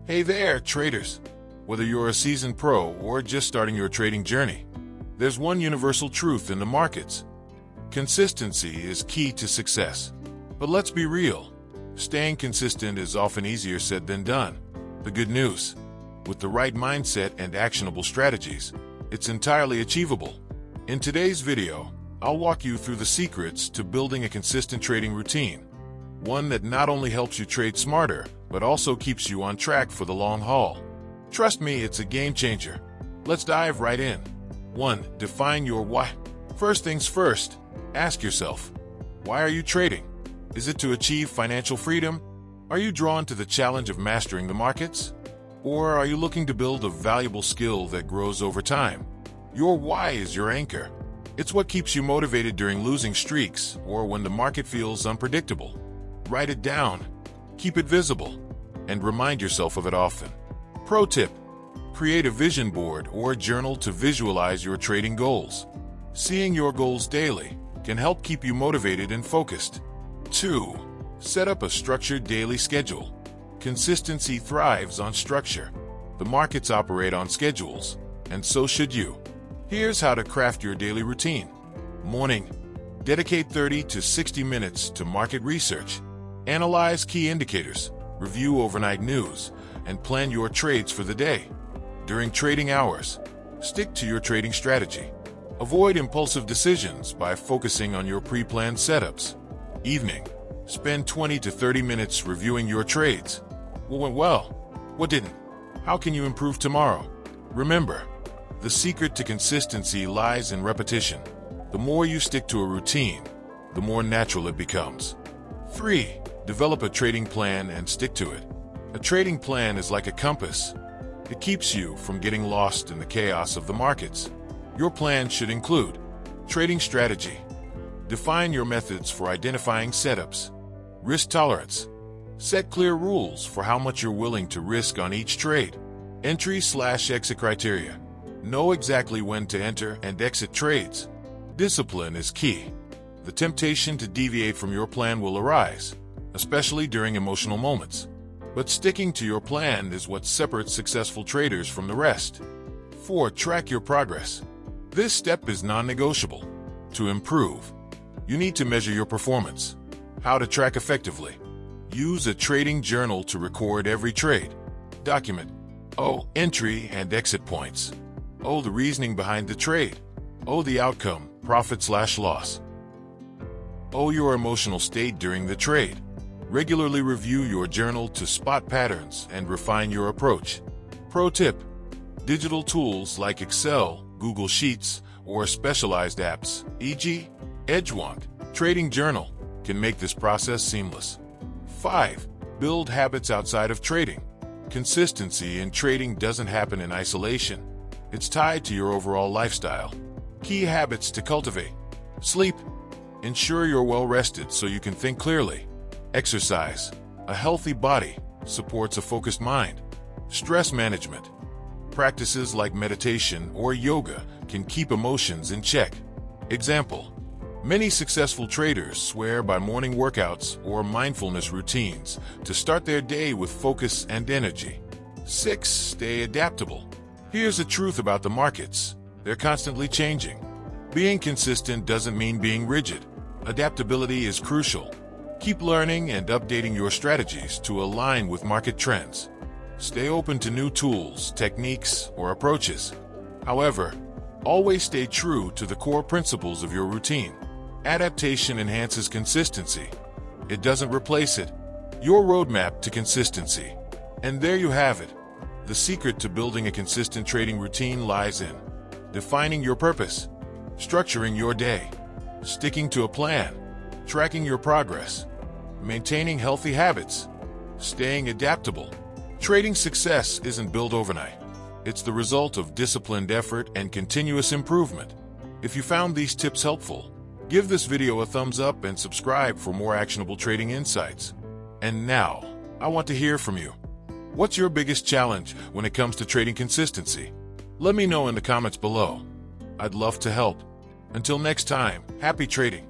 Hey there, traders! Whether you're a seasoned pro or just starting your trading journey, there's one universal truth in the markets. Consistency is key to success. But let's be real, staying consistent is often easier said than done. The good news, with the right mindset and actionable strategies, it's entirely achievable. In today's video, I'll walk you through the secrets to building a consistent trading routine. One that not only helps you trade smarter, but also keeps you on track for the long haul. Trust me, it's a game changer. Let's dive right in. 1. Define your why. First things first, ask yourself, why are you trading? Is it to achieve financial freedom? Are you drawn to the challenge of mastering the markets? Or are you looking to build a valuable skill that grows over time? Your why is your anchor. It's what keeps you motivated during losing streaks or when the market feels unpredictable. Write it down, keep it visible, and remind yourself of it often. Pro tip: create a vision board or journal to visualize your trading goals. Seeing your goals daily can help keep you motivated and focused. 2. Set up a structured daily schedule. Consistency thrives on structure. The markets operate on schedules, and so should you. Here's how to craft your daily routine. Morning. Dedicate 30 to 60 minutes to market research. Analyze key indicators, review overnight news, and plan your trades for the day. During trading hours, stick to your trading strategy. Avoid impulsive decisions by focusing on your pre-planned setups. Evening. Spend 20 to 30 minutes reviewing your trades. What went well? What didn't? How can you improve tomorrow? Remember, the secret to consistency lies in repetition. The more you stick to a routine, the more natural it becomes. 3. Develop a trading plan and stick to it. A trading plan is like a compass. It keeps you from getting lost in the chaos of the markets. Your plan should include trading strategy. Define your methods for identifying setups. Risk tolerance. Set clear rules for how much you're willing to risk on each trade. Entry/exit criteria. Know exactly when to enter and exit trades. Discipline is key. The temptation to deviate from your plan will arise, especially during emotional moments. But sticking to your plan is what separates successful traders from the rest. 4. Track your progress. This step is non-negotiable. To improve, you need to measure your performance. How to track effectively? Use a trading journal to record every trade. Document entry and exit points. The reasoning behind the trade. The outcome, profit/loss. Your emotional state during the trade. Regularly review your journal to spot patterns and refine your approach. Pro tip: digital tools like Excel, Google Sheets, or specialized apps, e.g. Edgewonk, Trading Journal, can make this process seamless. 5. Build habits outside of trading. Consistency in trading doesn't happen in isolation. It's tied to your overall lifestyle. Key habits to cultivate: sleep. Ensure you're well rested so you can think clearly. Exercise. A healthy body supports a focused mind. Stress management. Practices like meditation or yoga can keep emotions in check. Example: many successful traders swear by morning workouts or mindfulness routines to start their day with focus and energy. 6. Stay adaptable. Here's the truth about the markets: they're constantly changing. Being consistent doesn't mean being rigid. Adaptability is crucial. Keep learning and updating your strategies to align with market trends. Stay open to new tools, techniques, or approaches. However, always stay true to the core principles of your routine. Adaptation enhances consistency. It doesn't replace it. Your roadmap to consistency. And there you have it. The secret to building a consistent trading routine lies in defining your purpose, structuring your day, sticking to a plan, tracking your progress, maintaining healthy habits, staying adaptable. Trading success isn't built overnight. It's the result of disciplined effort and continuous improvement. If you found these tips helpful, give this video a thumbs up and subscribe for more actionable trading insights. And now, I want to hear from you. What's your biggest challenge when it comes to trading consistency? Let me know in the comments below. I'd love to help. Until next time, happy trading.